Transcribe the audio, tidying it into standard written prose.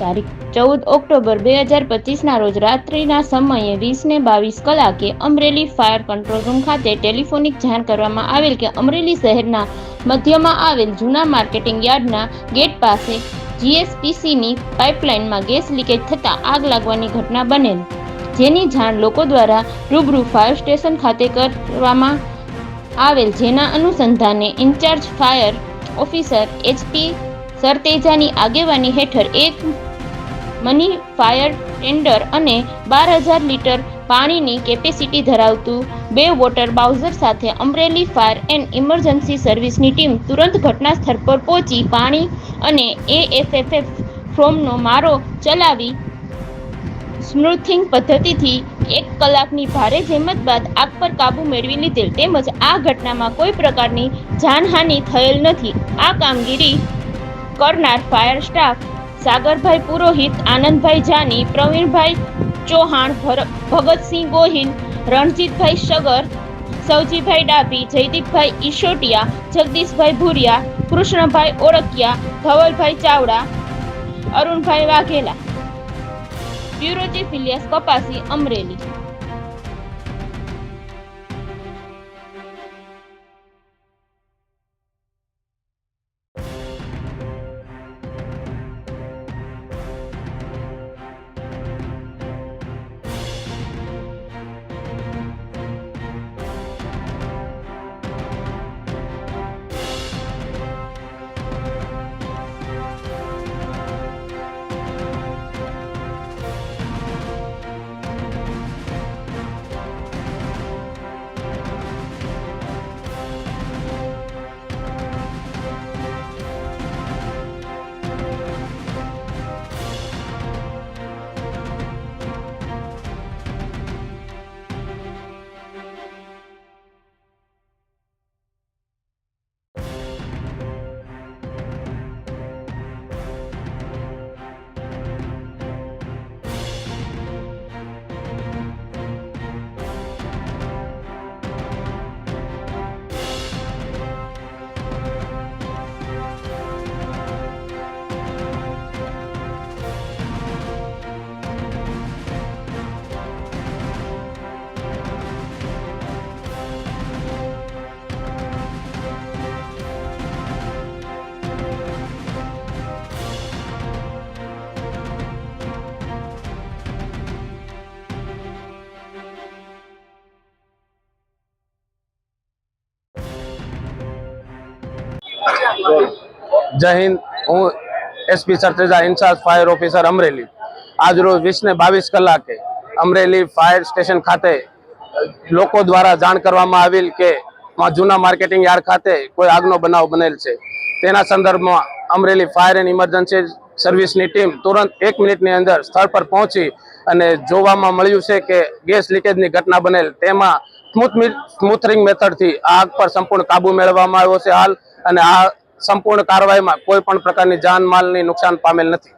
તારીખ 14 ઓક્ટોબર 2025ના રોજ રાત્રિના સમયે 20:22 કલાકે અમરેલી ફાયર કંટ્રોલ રૂમ ખાતે ટેલિફોનિક જાણ કરવામાં આવેલ કે અમરેલી શહેરના મધ્યમાં આવેલ જૂના માર્કેટિંગ યાર્ડના ગેટ પાસે જીએસપીસીની પાઇપલાઇનમાં ગેસ લીકેજ થતાં આગ લાગવાની ઘટના બનેલ, જેની જાણ લોકો દ્વારા રૂબરૂ ફાયર સ્ટેશન ખાતે કરવામાં આવેલ, જેના અનુસંધાને ઇન્ચાર્જ ફાયર ઓફિસર HP સરતેજાની આગેવાની હેઠળ એક મની ફાયર ટેન્ડર અને 12,000 લીટર પાણીની કેપેસિટી ધરાવતું 2 વોટર બાઉઝર સાથે અમરેલી ફાયર એન્ડ ઇમરજન્સી સર્વિસની ટીમ તુરંત ઘટના સ્થળ પર પહોંચી પાણી અને AFFF ફોર્મનો મારો ચલાવી સ્મૂથિંગ પદ્ધતિથી 1 કલાકની ભારે જહેમત બાદ આગ પર કાબૂ મેળવી લીધેલ, તેમજ આ ઘટનામાં કોઈ પ્રકારની જાનહાનિ થયેલ નથી। આ કામગીરી કરનાર fire staff Sagarbhai Purohit, Anandbhai Jani, Pravinbhai Chauhan, Bhagatsinh Gohil, Ranjitbhai Sagar, Savjibhai Dabhi, Jaydeepbhai Ishotiya, Jagdishbhai Bhuriya, Krishnabhai Olakiya, Dhavalbhai Chavda, Arunbhai Vaghela. Bureau chief Ilyas Kapasi, Amreli. जय हिंद। हूँ SP Sarteja, incharge fire officer Amreli. आज रोज 20:22 कलाके अमरेली फायर स्टेशन खाते लोको द्वारा जाण करवामां आवेल के जूना मार्केटिंग यार्ड खाते कोई आगनो बनाव बनेल छे। तेना संदर्भमां अमरेली फायर एंड इमरजन्सी सर्विसनी टीम तुरंत 1 मिनिटनी अंदर स्थळ पर पहोंची अने जोवामां मळ्युं छे के गैस लीकेजनी घटना बनेल, तेमां स्मूथरिंग मेथडथी आग पर संपूर्ण काबू मेळववामां आव्यो छे हाल, अने आ संपूर्ण कार्यवाहीमां कोई पण प्रकारनी जान मालनी नुकसान पामेल नथी।